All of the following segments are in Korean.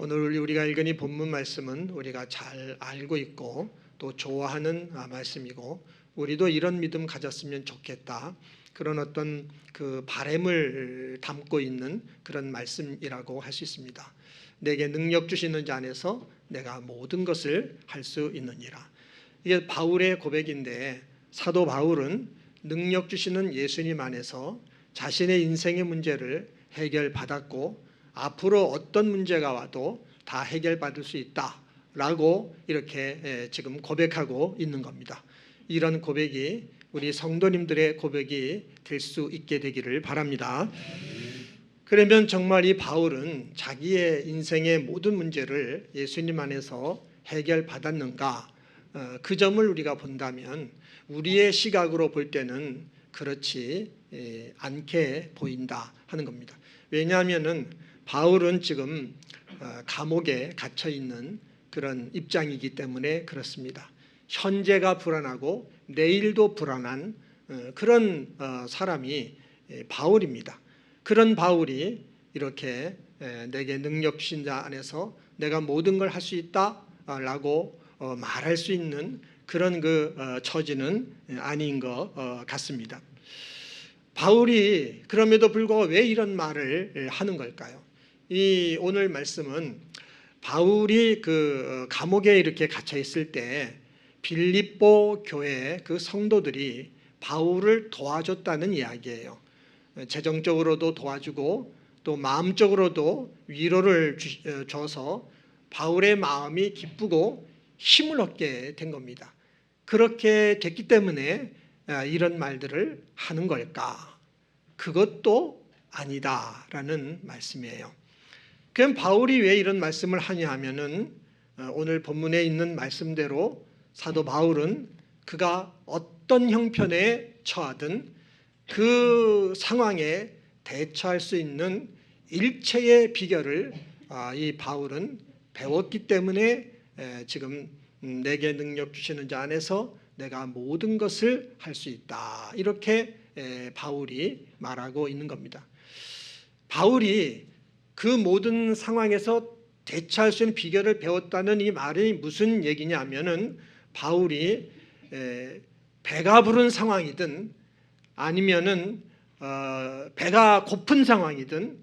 오늘 우리가 읽은 이 본문 말씀은 우리가 잘 알고 있고 또 좋아하는 말씀이고 우리도 이런 믿음 가졌으면 좋겠다. 그런 어떤 그 바람을 담고 있는 그런 말씀이라고 할 수 있습니다. 내게 능력 주시는 자 안에서 내가 모든 것을 할 수 있느니라. 이게 바울의 고백인데 사도 바울은 능력 주시는 예수님 안에서 자신의 인생의 문제를 해결받았고 앞으로 어떤 문제가 와도 다 해결받을 수 있다라고 이렇게 지금 고백하고 있는 겁니다. 이런 고백이 우리 성도님들의 고백이 될 수 있게 되기를 바랍니다. 그러면 정말 이 바울은 자기의 인생의 모든 문제를 예수님 안에서 해결받았는가? 그 점을 우리가 본다면 우리의 시각으로 볼 때는 그렇지 않게 보인다 하는 겁니다. 왜냐하면은 바울은 지금 감옥에 갇혀 있는 그런 입장이기 때문에 그렇습니다. 현재가 불안하고 내일도 불안한 그런 사람이 바울입니다. 그런 바울이 이렇게 내게 능력 주신 자 안에서 내가 모든 걸 할 수 있다라고 말할 수 있는 그런 그 처지는 아닌 것 같습니다. 바울이 그럼에도 불구하고 왜 이런 말을 하는 걸까요? 이 오늘 말씀은 바울이 그 감옥에 이렇게 갇혀 있을 때 빌립보 교회 그 성도들이 바울을 도와줬다는 이야기예요. 재정적으로도 도와주고 또 마음적으로도 위로를 줘서 바울의 마음이 기쁘고 힘을 얻게 된 겁니다. 그렇게 됐기 때문에 이런 말들을 하는 걸까? 그것도 아니다라는 말씀이에요. 그럼 바울이 왜 이런 말씀을 하냐 하면은 오늘 본문에 있는 말씀대로 사도 바울은 그가 어떤 형편에 처하든 그 상황에 대처할 수 있는 일체의 비결을 이 바울은 배웠기 때문에 지금 내게 능력 주시는 자 안에서 내가 모든 것을 할 수 있다. 이렇게 바울이 말하고 있는 겁니다. 바울이 그 모든 상황에서 대처할 수 있는 비결을 배웠다는 이 말이 무슨 얘기냐 하면은 바울이 배가 부른 상황이든 아니면은 배가 고픈 상황이든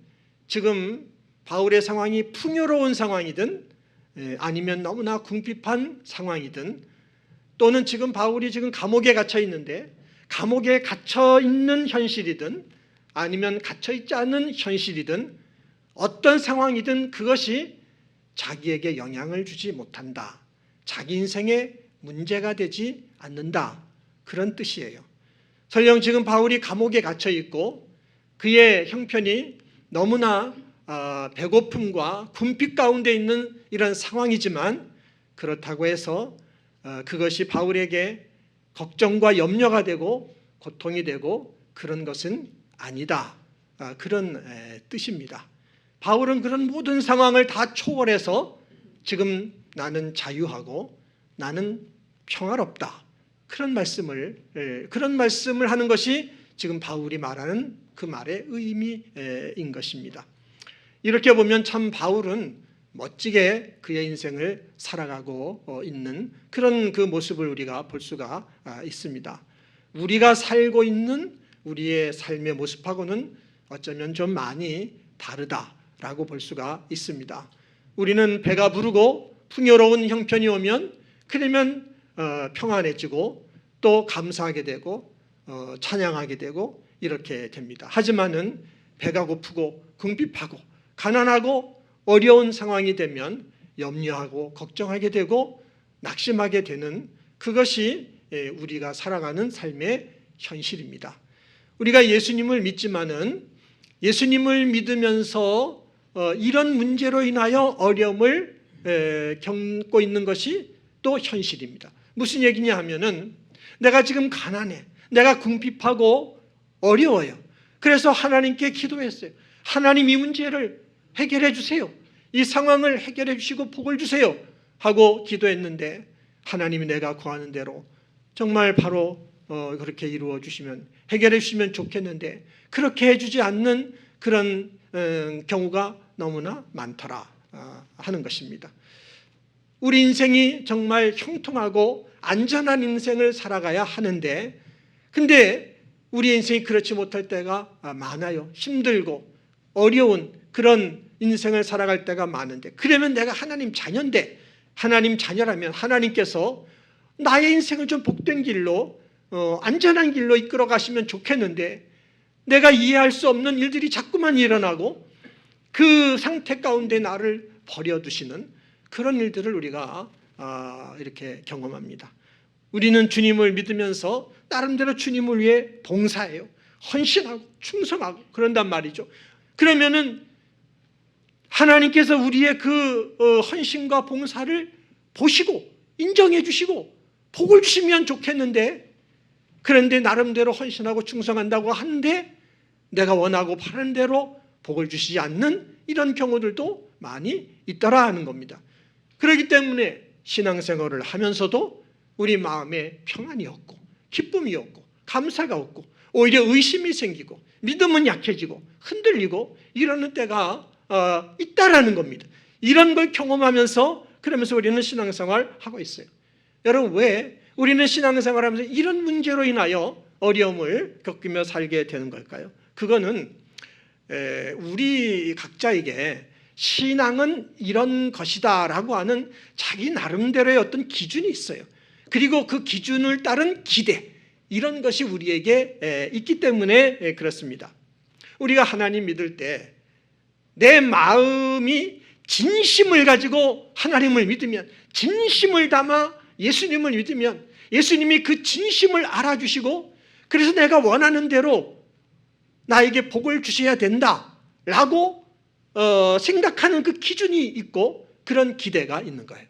지금 바울의 상황이 풍요로운 상황이든 아니면 너무나 궁핍한 상황이든 또는 지금 바울이 지금 감옥에 갇혀 있는데 감옥에 갇혀 있는 현실이든 아니면 갇혀 있지 않은 현실이든 어떤 상황이든 그것이 자기에게 영향을 주지 못한다. 자기 인생에 문제가 되지 않는다. 그런 뜻이에요. 설령 지금 바울이 감옥에 갇혀 있고 그의 형편이 너무나 배고픔과 궁핍 가운데 있는 이런 상황이지만 그렇다고 해서 그것이 바울에게 걱정과 염려가 되고 고통이 되고 그런 것은 아니다. 그런 뜻입니다. 바울은 그런 모든 상황을 다 초월해서 지금 나는 자유하고 나는 평화롭다. 그런 말씀을 하는 것이 지금 바울이 말하는 그 말의 의미인 것입니다. 이렇게 보면 참 바울은 멋지게 그의 인생을 살아가고 있는 그런 그 모습을 우리가 볼 수가 있습니다. 우리가 살고 있는 우리의 삶의 모습하고는 어쩌면 좀 많이 다르다라고 볼 수가 있습니다. 우리는 배가 부르고 풍요로운 형편이 오면 그러면 평안해지고 또 감사하게 되고 찬양하게 되고 이렇게 됩니다. 하지만은 배가 고프고 궁핍하고 가난하고 어려운 상황이 되면 염려하고 걱정하게 되고 낙심하게 되는 그것이 우리가 살아가는 삶의 현실입니다. 우리가 예수님을 믿지만은 예수님을 믿으면서 이런 문제로 인하여 어려움을 겪고 있는 것이 또 현실입니다. 무슨 얘기냐 하면은 내가 지금 가난해. 내가 궁핍하고 어려워요. 그래서 하나님께 기도했어요. 하나님 이 문제를 해결해 주세요. 이 상황을 해결해 주시고 복을 주세요 하고 기도했는데 하나님이 내가 구하는 대로 정말 바로 그렇게 이루어 주시면 해결해 주시면 좋겠는데 그렇게 해주지 않는 그런 경우가 너무나 많더라. 하는 것입니다. 우리 인생이 정말 형통하고 안전한 인생을 살아가야 하는데, 근데 우리 인생이 그렇지 못할 때가 많아요. 힘들고 어려운 그런 인생을 살아갈 때가 많은데, 그러면 내가 하나님 자녀인데, 하나님 자녀라면 하나님께서 나의 인생을 좀 복된 길로 안전한 길로 이끌어 가시면 좋겠는데, 내가 이해할 수 없는 일들이 자꾸만 일어나고 그 상태 가운데 나를 버려두시는 그런 일들을 우리가 이렇게 경험합니다. 우리는 주님을 믿으면서 나름대로 주님을 위해 봉사해요. 헌신하고 충성하고 그런단 말이죠. 그러면은 하나님께서 우리의 그 헌신과 봉사를 보시고 인정해 주시고 복을 주시면 좋겠는데, 그런데 나름대로 헌신하고 충성한다고 하는데 내가 원하고 바라는 대로 복을 주시지 않는 이런 경우들도 많이 있더라 하는 겁니다. 그렇기 때문에 신앙생활을 하면서도 우리 마음에 평안이 없고 기쁨이 없고 감사가 없고 오히려 의심이 생기고 믿음은 약해지고 흔들리고 이러는 때가 있다라는 겁니다. 이런 걸 경험하면서 그러면서 우리는 신앙생활을 하고 있어요. 여러분, 왜 우리는 신앙생활을 하면서 이런 문제로 인하여 어려움을 겪으며 살게 되는 걸까요? 그거는 우리 각자에게 신앙은 이런 것이다 라고 하는 자기 나름대로의 어떤 기준이 있어요. 그리고 그 기준을 따른 기대, 이런 것이 우리에게 있기 때문에 그렇습니다. 우리가 하나님 믿을 때 내 마음이 진심을 가지고 하나님을 믿으면, 진심을 담아 예수님을 믿으면 예수님이 그 진심을 알아주시고, 그래서 내가 원하는 대로 나에게 복을 주셔야 된다라고 생각하는 그 기준이 있고 그런 기대가 있는 거예요.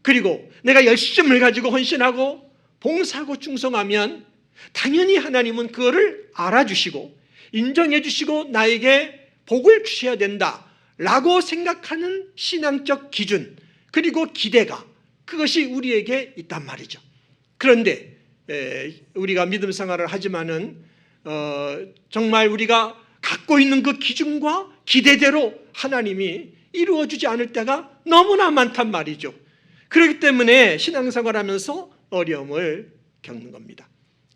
그리고 내가 열심을 가지고 헌신하고 봉사하고 충성하면 당연히 하나님은 그거를 알아주시고 인정해 주시고 나에게 복을 주셔야 된다라고 생각하는 신앙적 기준, 그리고 기대가, 그것이 우리에게 있단 말이죠. 그런데 우리가 믿음 생활을 하지만은 정말 우리가 갖고 있는 그 기준과 기대대로 하나님이 이루어주지 않을 때가 너무나 많단 말이죠. 그렇기 때문에 신앙생활하면서 어려움을 겪는 겁니다.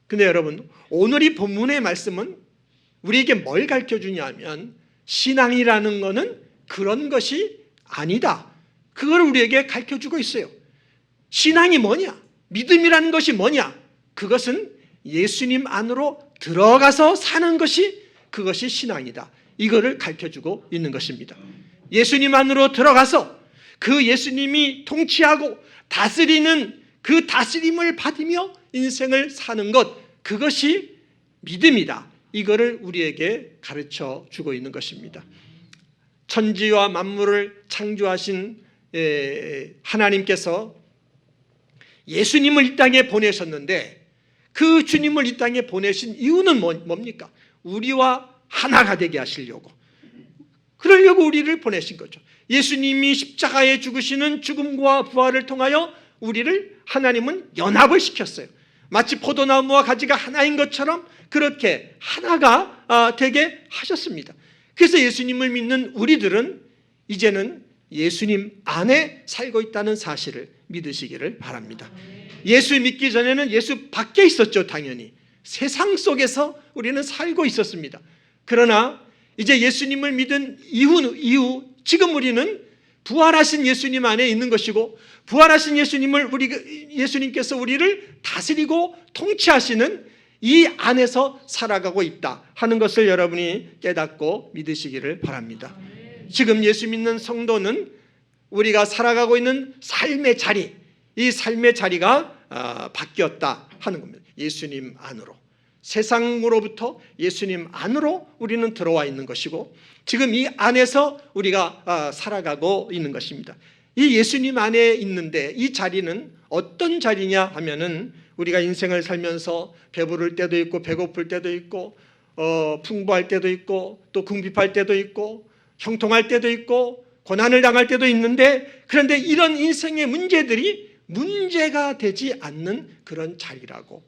근데 여러분, 오늘 이 본문의 말씀은 우리에게 뭘 가르쳐주냐 하면, 신앙이라는 것은 그런 것이 아니다, 그걸 우리에게 가르쳐주고 있어요. 신앙이 뭐냐? 믿음이라는 것이 뭐냐? 그것은 예수님 안으로 들어가서 사는 것이, 그것이 신앙이다, 이거를 가르쳐주고 있는 것입니다. 예수님 안으로 들어가서 그 예수님이 통치하고 다스리는 그 다스림을 받으며 인생을 사는 것, 그것이 믿음이다, 이거를 우리에게 가르쳐 주고 있는 것입니다. 천지와 만물을 창조하신 하나님께서 예수님을 이 땅에 보내셨는데, 그 주님을 이 땅에 보내신 이유는 뭡니까? 우리와 하나가 되게 하시려고, 그러려고 우리를 보내신 거죠. 예수님이 십자가에 죽으시는 죽음과 부활을 통하여 우리를 하나님은 연합을 시켰어요. 마치 포도나무와 가지가 하나인 것처럼 그렇게 하나가 되게 하셨습니다. 그래서 예수님을 믿는 우리들은 이제는 예수님 안에 살고 있다는 사실을 믿으시기를 바랍니다. 예수 믿기 전에는 예수 밖에 있었죠. 당연히 세상 속에서 우리는 살고 있었습니다. 그러나 이제 예수님을 믿은 이후 지금 우리는 부활하신 예수님 안에 있는 것이고, 부활하신 예수님께서 우리를 다스리고 통치하시는 이 안에서 살아가고 있다 하는 것을 여러분이 깨닫고 믿으시기를 바랍니다. 지금 예수 믿는 성도는 우리가 살아가고 있는 삶의 자리, 이 삶의 자리가 바뀌었다 하는 겁니다. 예수님 안으로, 세상으로부터 예수님 안으로 우리는 들어와 있는 것이고, 지금 이 안에서 우리가 살아가고 있는 것입니다. 이 예수님 안에 있는데, 이 자리는 어떤 자리냐 하면은, 우리가 인생을 살면서 배부를 때도 있고 배고플 때도 있고 풍부할 때도 있고 또 궁핍할 때도 있고 형통할 때도 있고 고난을 당할 때도 있는데, 그런데 이런 인생의 문제들이 문제가 되지 않는 그런 자리라고,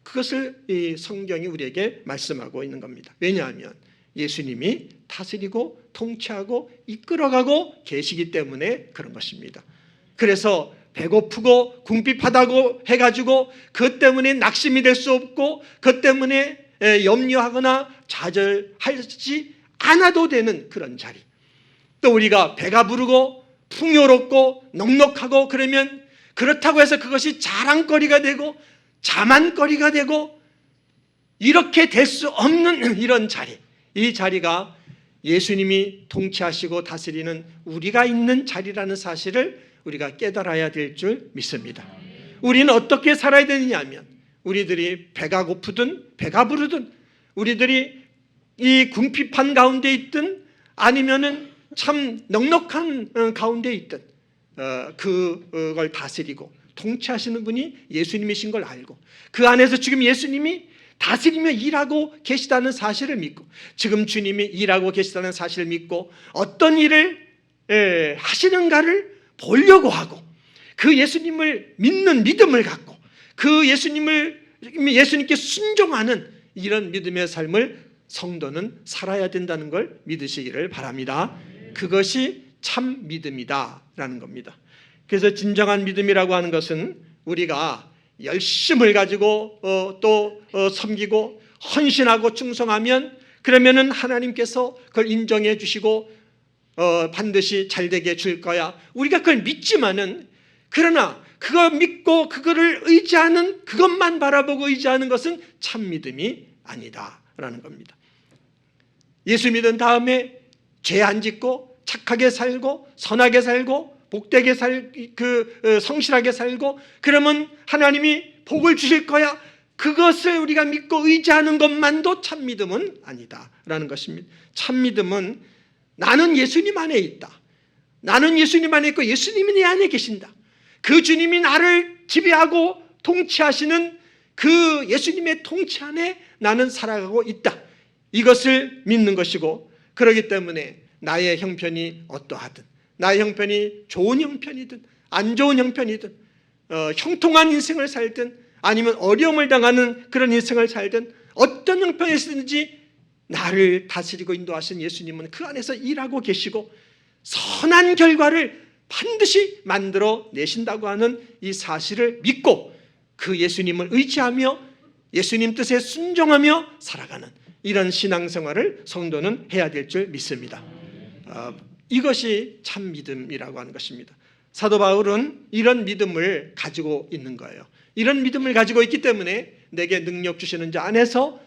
그것을 이 성경이 우리에게 말씀하고 있는 겁니다. 왜냐하면 예수님이 다스리고 통치하고 이끌어가고 계시기 때문에 그런 것입니다. 그래서 배고프고 궁핍하다고 해가지고 그것 때문에 낙심이 될 수 없고 그것 때문에 염려하거나 좌절하지 않아도 되는 그런 자리, 또 우리가 배가 부르고 풍요롭고 넉넉하고 그러면 그렇다고 해서 그것이 자랑거리가 되고 자만거리가 되고 이렇게 될 수 없는 이런 자리, 이 자리가 예수님이 통치하시고 다스리는 우리가 있는 자리라는 사실을 우리가 깨달아야 될 줄 믿습니다. 우리는 어떻게 살아야 되느냐 하면 우리들이 배가 고프든 배가 부르든 우리들이 이 궁핍한 가운데 있든 아니면은 참 넉넉한 가운데 있든 그걸 다스리고 통치하시는 분이 예수님이신 걸 알고 그 안에서 지금 예수님이 다스리며 일하고 계시다는 사실을 믿고 지금 주님이 일하고 계시다는 사실을 믿고 어떤 일을 하시는가를 보려고 하고 그 예수님을 믿는 믿음을 갖고 그 예수님께 순종하는 이런 믿음의 삶을 성도는 살아야 된다는 걸 믿으시기를 바랍니다. 그것이 참 믿음이다라는 겁니다. 그래서 진정한 믿음이라고 하는 것은 우리가 열심을 가지고 또 섬기고 헌신하고 충성하면 그러면은 하나님께서 그걸 인정해 주시고 반드시 잘되게 줄 거야. 우리가 그걸 믿지만은 그러나 그거 믿고 그거를 의지하는 그것만 바라보고 의지하는 것은 참 믿음이 아니다라는 겁니다. 예수 믿은 다음에 죄 안 짓고 착하게 살고 선하게 살고 복되게 성실하게 살고 그러면 하나님이 복을 주실 거야. 그것을 우리가 믿고 의지하는 것만도 참 믿음은 아니다라는 것입니다. 참 믿음은 나는 예수님 안에 있다. 나는 예수님 안에 있고 예수님이 내 안에 계신다. 그 주님이 나를 지배하고 통치하시는 그 예수님의 통치 안에 나는 살아가고 있다. 이것을 믿는 것이고 그렇기 때문에 나의 형편이 어떠하든 나의 형편이 좋은 형편이든 안 좋은 형편이든 형통한 인생을 살든 아니면 어려움을 당하는 그런 인생을 살든 어떤 형편에 있든지 나를 다스리고 인도하신 예수님은 그 안에서 일하고 계시고 선한 결과를 반드시 만들어 내신다고 하는 이 사실을 믿고 그 예수님을 의지하며 예수님 뜻에 순종하며 살아가는 이런 신앙생활을 성도는 해야 될 줄 믿습니다. 이것이 참 믿음이라고 하는 것입니다. 사도 바울은 이런 믿음을 가지고 있는 거예요. 이런 믿음을 가지고 있기 때문에 내게 능력 주시는 자 안에서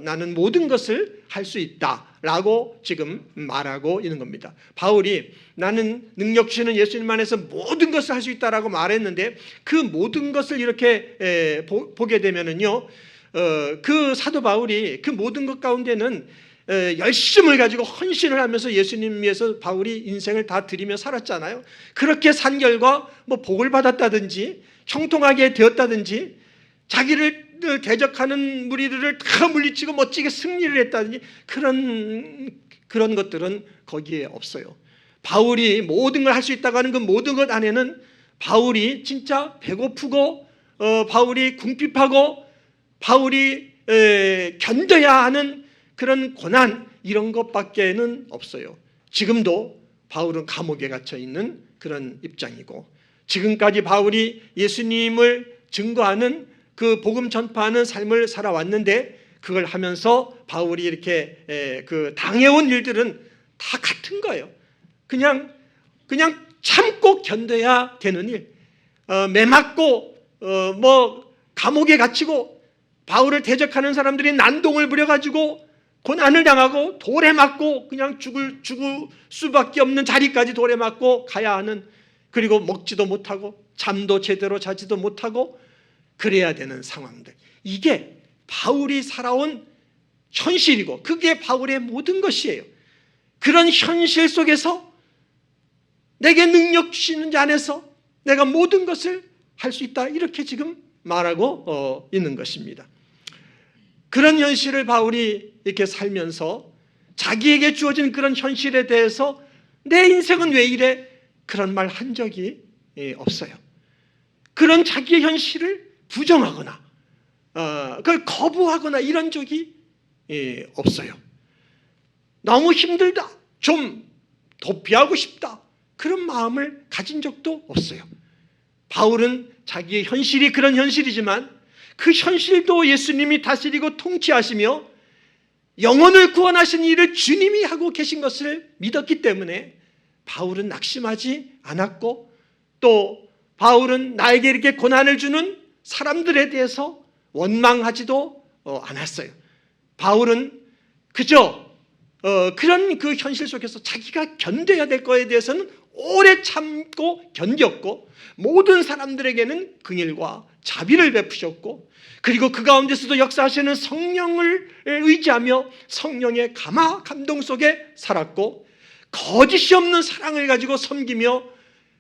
나는 모든 것을 할 수 있다라고 지금 말하고 있는 겁니다. 바울이 나는 능력 주시는 예수님 안에서 모든 것을 할 수 있다라고 말했는데 그 모든 것을 이렇게 보게 되면은요, 그 사도 바울이 그 모든 것 가운데는 열심을 가지고 헌신을 하면서 예수님 위해서 바울이 인생을 다 드리며 살았잖아요. 그렇게 산 결과 뭐 복을 받았다든지 형통하게 되었다든지 자기를 대적하는 무리들을 다 물리치고 멋지게 승리를 했다든지 그런 것들은 거기에 없어요. 바울이 모든 걸 할 수 있다고 하는 그 모든 것 안에는 바울이 진짜 배고프고 바울이 궁핍하고 바울이 견뎌야 하는 그런 고난 이런 것밖에는 없어요. 지금도 바울은 감옥에 갇혀 있는 그런 입장이고 지금까지 바울이 예수님을 증거하는 그 복음 전파하는 삶을 살아왔는데 그걸 하면서 바울이 이렇게 당해온 일들은 다 같은 거예요. 그냥 참고 견뎌야 되는 일, 매 맞고 뭐 감옥에 갇히고 바울을 대적하는 사람들이 난동을 부려가지고 고난을 당하고 돌에 맞고 그냥 죽을 수밖에 없는 자리까지 돌에 맞고 가야 하는, 그리고 먹지도 못하고 잠도 제대로 자지도 못하고 그래야 되는 상황들, 이게 바울이 살아온 현실이고 그게 바울의 모든 것이에요. 그런 현실 속에서 내게 능력 주시는 자 안에서 내가 모든 것을 할 수 있다, 이렇게 지금 말하고 있는 것입니다. 그런 현실을 바울이 이렇게 살면서 자기에게 주어진 그런 현실에 대해서 내 인생은 왜 이래? 그런 말 한 적이 없어요. 그런 자기의 현실을 부정하거나 그걸 거부하거나 이런 적이 없어요. 너무 힘들다, 좀 도피하고 싶다, 그런 마음을 가진 적도 없어요. 바울은 자기의 현실이 그런 현실이지만 그 현실도 예수님이 다스리고 통치하시며 영혼을 구원하신 일을 주님이 하고 계신 것을 믿었기 때문에 바울은 낙심하지 않았고, 또 바울은 나에게 이렇게 고난을 주는 사람들에 대해서 원망하지도 않았어요. 바울은 그저 그런 그 현실 속에서 자기가 견뎌야 될 거에 대해서는 오래 참고 견뎠고, 모든 사람들에게는 긍휼과 자비를 베푸셨고, 그리고 그 가운데서도 역사하시는 성령을 의지하며 성령의 감동 속에 살았고, 거짓이 없는 사랑을 가지고 섬기며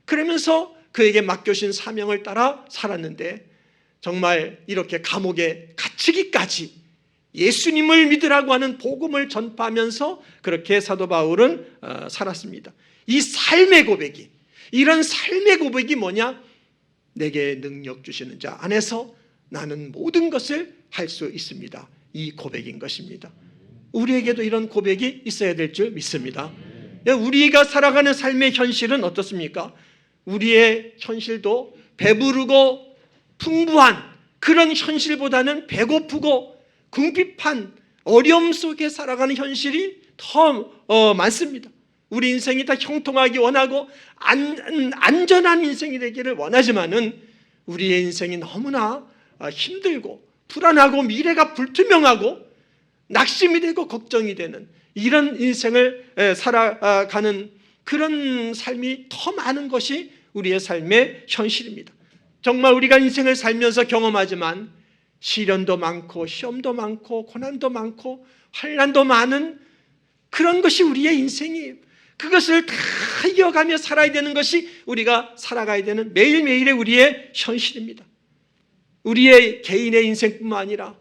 그러면서 그에게 맡겨진 사명을 따라 살았는데, 정말 이렇게 감옥에 갇히기까지 예수님을 믿으라고 하는 복음을 전파하면서 그렇게 사도 바울은 살았습니다. 이 삶의 고백이, 이런 삶의 고백이 뭐냐? 내게 능력 주시는 자 안에서 나는 모든 것을 할 수 있습니다. 이 고백인 것입니다. 우리에게도 이런 고백이 있어야 될 줄 믿습니다. 우리가 살아가는 삶의 현실은 어떻습니까? 우리의 현실도 배부르고 풍부한 그런 현실보다는 배고프고 궁핍한 어려움 속에 살아가는 현실이 더 많습니다. 우리 인생이 다 형통하기 원하고 안전한 인생이 되기를 원하지만은 우리의 인생이 너무나 힘들고 불안하고 미래가 불투명하고 낙심이 되고 걱정이 되는 이런 인생을 살아가는 그런 삶이 더 많은 것이 우리의 삶의 현실입니다. 정말 우리가 인생을 살면서 경험하지만 시련도 많고 시험도 많고 고난도 많고 환난도 많은 그런 것이 우리의 인생이에요. 그것을 다 이어가며 살아야 되는 것이 우리가 살아가야 되는 매일매일의 우리의 현실입니다. 우리의 개인의 인생뿐만 아니라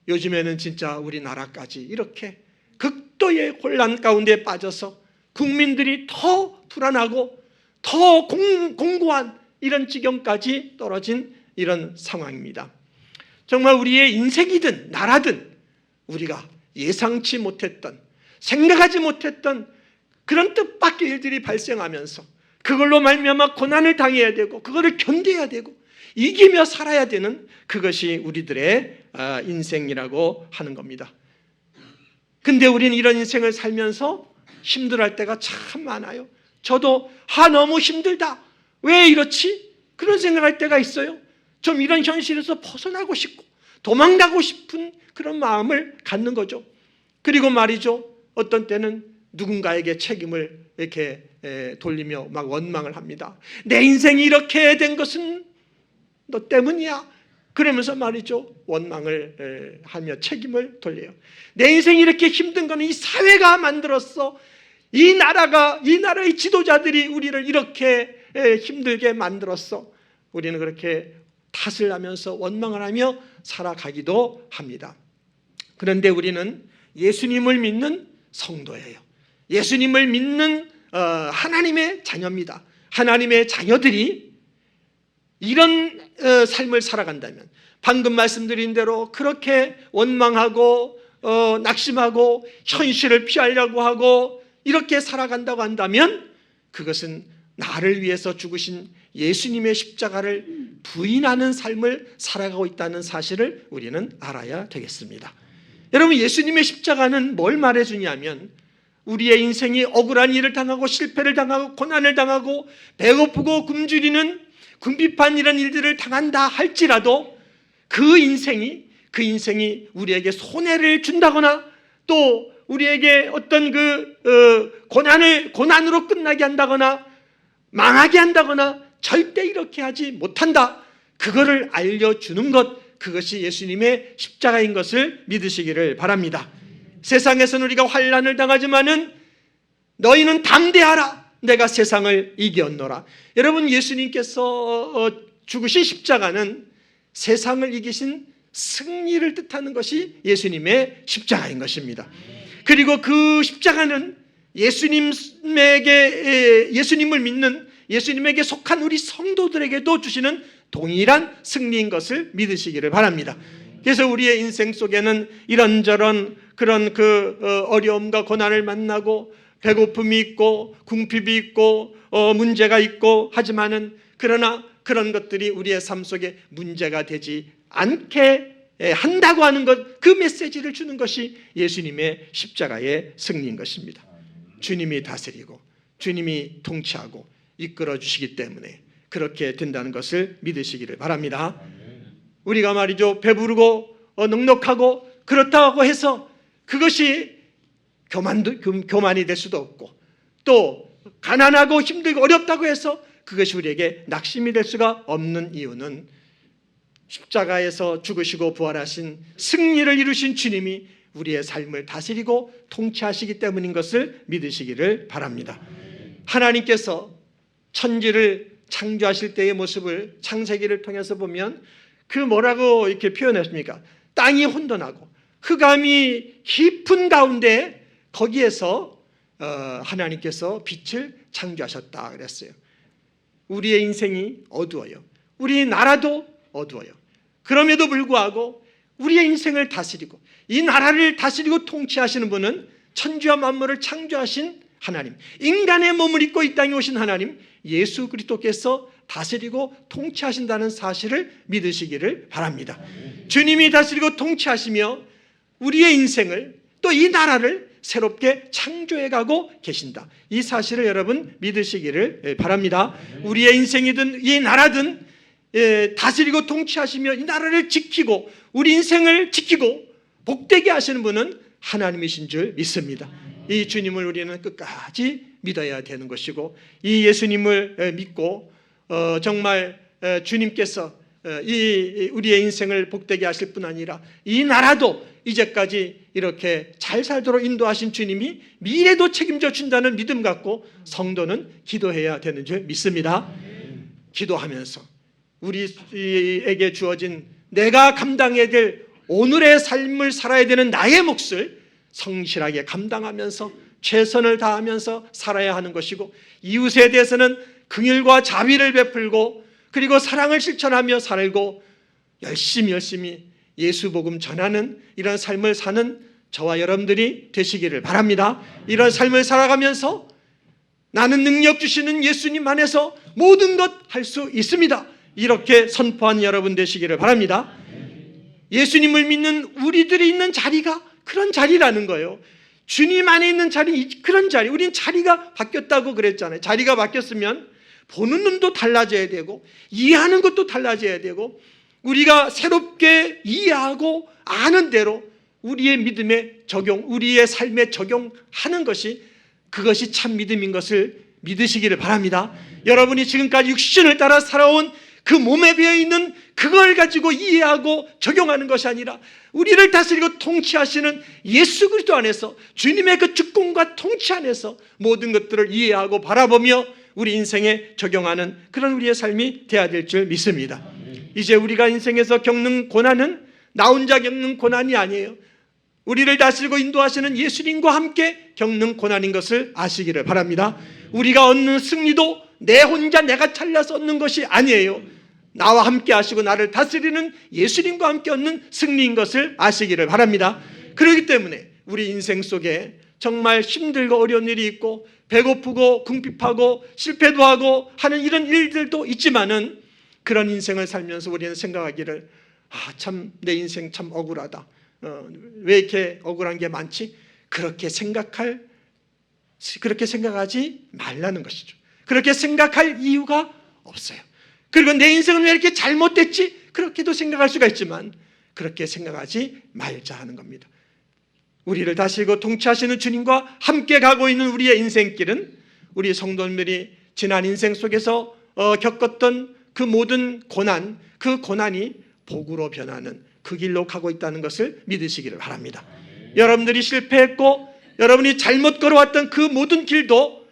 요즘에는 진짜 우리나라까지 이렇게 극도의 혼란 가운데 빠져서 국민들이 더 불안하고 더 공고한 이런 지경까지 떨어진 이런 상황입니다. 정말 우리의 인생이든 나라든 우리가 예상치 못했던, 생각하지 못했던 그런 뜻밖의 일들이 발생하면서 그걸로 말미암아 고난을 당해야 되고 그거를 견뎌야 되고 이기며 살아야 되는 그것이 우리들의 인생이라고 하는 겁니다. 근데 우리는 이런 인생을 살면서 힘들어할 때가 참 많아요. 저도 너무 힘들다, 왜 이렇지? 그런 생각할 때가 있어요. 좀 이런 현실에서 벗어나고 싶고 도망가고 싶은 그런 마음을 갖는 거죠. 그리고 말이죠, 어떤 때는 누군가에게 책임을 이렇게 돌리며 막 원망을 합니다. 내 인생이 이렇게 된 것은 너 때문이야. 그러면서 말이죠, 원망을 하며 책임을 돌려요. 내 인생이 이렇게 힘든 거는 이 사회가 만들었어. 이 나라의 지도자들이 우리를 이렇게 힘들게 만들었어. 우리는 그렇게 탓을 하면서 원망을 하며 살아가기도 합니다. 그런데 우리는 예수님을 믿는 성도예요. 예수님을 믿는 하나님의 자녀입니다. 하나님의 자녀들이 이런 삶을 살아간다면, 방금 말씀드린 대로 그렇게 원망하고 낙심하고 현실을 피하려고 하고 이렇게 살아간다고 한다면 그것은 나를 위해서 죽으신 예수님의 십자가를 부인하는 삶을 살아가고 있다는 사실을 우리는 알아야 되겠습니다. 여러분, 예수님의 십자가는 뭘 말해주냐면, 우리의 인생이 억울한 일을 당하고 실패를 당하고 고난을 당하고 배고프고 굶주리는 궁핍한 이런 일들을 당한다 할지라도 그 인생이 우리에게 손해를 준다거나 또 우리에게 어떤 고난으로 끝나게 한다거나 망하게 한다거나 절대 이렇게 하지 못한다, 그거를 알려주는 것, 그것이 예수님의 십자가인 것을 믿으시기를 바랍니다. 세상에서는 우리가 환난을 당하지만은 너희는 담대하라, 내가 세상을 이겼노라. 여러분, 예수님께서 죽으신 십자가는 세상을 이기신 승리를 뜻하는 것이 예수님의 십자가인 것입니다. 그리고 그 십자가는 예수님을 믿는, 예수님에게 속한 우리 성도들에게도 주시는 동일한 승리인 것을 믿으시기를 바랍니다. 그래서 우리의 인생 속에는 이런저런 그런 어려움과 고난을 만나고 배고픔이 있고 궁핍이 있고 문제가 있고 하지만은 그러나 그런 것들이 우리의 삶 속에 문제가 되지 않게 한다고 하는 것, 그 메시지를 주는 것이 예수님의 십자가의 승리인 것입니다. 주님이 다스리고 주님이 통치하고 이끌어 주시기 때문에 그렇게 된다는 것을 믿으시기를 바랍니다. 우리가 말이죠, 배부르고 넉넉하고 그렇다고 해서 그것이 교만이 될 수도 없고, 또 가난하고 힘들고 어렵다고 해서 그것이 우리에게 낙심이 될 수가 없는 이유는 십자가에서 죽으시고 부활하신 승리를 이루신 주님이 우리의 삶을 다스리고 통치하시기 때문인 것을 믿으시기를 바랍니다. 하나님께서 천지를 창조하실 때의 모습을 창세기를 통해서 보면 그 뭐라고 이렇게 표현했습니까? 땅이 혼돈하고 흑암이 깊은 가운데 거기에서 하나님께서 빛을 창조하셨다 그랬어요. 우리의 인생이 어두워요. 우리 나라도 어두워요. 그럼에도 불구하고 우리의 인생을 다스리고 이 나라를 다스리고 통치하시는 분은 천지와 만물을 창조하신 하나님, 인간의 몸을 입고 이 땅에 오신 하나님 예수 그리스도께서 다스리고 통치하신다는 사실을 믿으시기를 바랍니다. 주님이 다스리고 통치하시며 우리의 인생을 또 이 나라를 새롭게 창조해가고 계신다. 이 사실을 여러분 믿으시기를 바랍니다. 우리의 인생이든 이 나라든 다스리고 통치하시며 이 나라를 지키고 우리 인생을 지키고 복되게 하시는 분은 하나님이신 줄 믿습니다. 이 주님을 우리는 끝까지 믿어야 되는 것이고, 이 예수님을 믿고 정말 주님께서 우리의 인생을 복되게 하실 뿐 아니라 이 나라도 이제까지 이렇게 잘 살도록 인도하신 주님이 미래도 책임져 준다는 믿음 갖고 성도는 기도해야 되는 줄 믿습니다. 기도하면서 우리에게 주어진 내가 감당해야 될 오늘의 삶을 살아야 되는 나의 몫을 성실하게 감당하면서 최선을 다하면서 살아야 하는 것이고, 이웃에 대해서는 긍휼과 자비를 베풀고 그리고 사랑을 실천하며 살고 열심히 예수 복음 전하는 이런 삶을 사는 저와 여러분들이 되시기를 바랍니다. 이런 삶을 살아가면서 나는 능력 주시는 예수님 안에서 모든 것 할 수 있습니다. 이렇게 선포한 여러분 되시기를 바랍니다. 예수님을 믿는 우리들이 있는 자리가 그런 자리라는 거예요. 주님 안에 있는 자리, 그런 자리. 우린 자리가 바뀌었다고 그랬잖아요. 자리가 바뀌었으면 보는 눈도 달라져야 되고 이해하는 것도 달라져야 되고 우리가 새롭게 이해하고 아는 대로 우리의 믿음에 적용, 우리의 삶에 적용하는 것이 그것이 참 믿음인 것을 믿으시기를 바랍니다. 여러분이 지금까지 육신을 따라 살아온 그 몸에 배어있는 그걸 가지고 이해하고 적용하는 것이 아니라 우리를 다스리고 통치하시는 예수 그리스도 안에서 주님의 그 주권과 통치 안에서 모든 것들을 이해하고 바라보며 우리 인생에 적용하는 그런 우리의 삶이 되어야 될 줄 믿습니다. 이제 우리가 인생에서 겪는 고난은 나 혼자 겪는 고난이 아니에요. 우리를 다스리고 인도하시는 예수님과 함께 겪는 고난인 것을 아시기를 바랍니다. 우리가 얻는 승리도 내 혼자 내가 잘라서 얻는 것이 아니에요. 나와 함께 하시고 나를 다스리는 예수님과 함께 얻는 승리인 것을 아시기를 바랍니다. 그렇기 때문에 우리 인생 속에 정말 힘들고 어려운 일이 있고 배고프고 궁핍하고 실패도 하고 하는 이런 일들도 있지만은 그런 인생을 살면서 우리는 생각하기를 참 내 인생 참 억울하다. 왜 이렇게 억울한 게 많지? 그렇게 생각하지 말라는 것이죠. 그렇게 생각할 이유가 없어요. 그리고 내 인생은 왜 이렇게 잘못됐지? 그렇게도 생각할 수가 있지만 그렇게 생각하지 말자 하는 겁니다. 우리를 다스리고 통치하시는 주님과 함께 가고 있는 우리의 인생길은 우리 성도님들이 지난 인생 속에서 겪었던 그 모든 고난, 그 고난이 복으로 변하는 그 길로 가고 있다는 것을 믿으시기를 바랍니다. 여러분들이 실패했고 여러분이 잘못 걸어왔던 그 모든 길도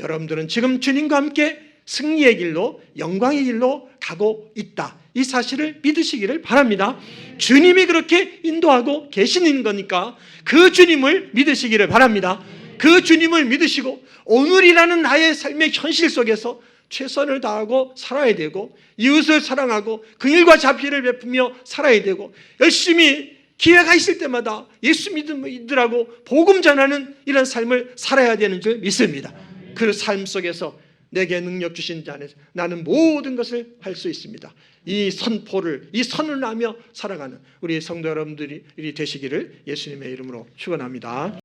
여러분들은 지금 주님과 함께 승리의 길로, 영광의 길로 가고 있다. 이 사실을 믿으시기를 바랍니다. 주님이 그렇게 인도하고 계시는 거니까 그 주님을 믿으시기를 바랍니다. 그 주님을 믿으시고 오늘이라는 나의 삶의 현실 속에서 최선을 다하고 살아야 되고 이웃을 사랑하고 긍휼과 자비를 베푸며 살아야 되고 열심히 기회가 있을 때마다 예수 믿으라고 복음 전하는 이런 삶을 살아야 되는 줄 믿습니다. 그 삶 속에서 내게 능력 주신 자 안에서 나는 모든 것을 할 수 있습니다. 이 선포를, 이 선을 하며 살아가는 우리 성도 여러분들이 되시기를 예수님의 이름으로 축원합니다.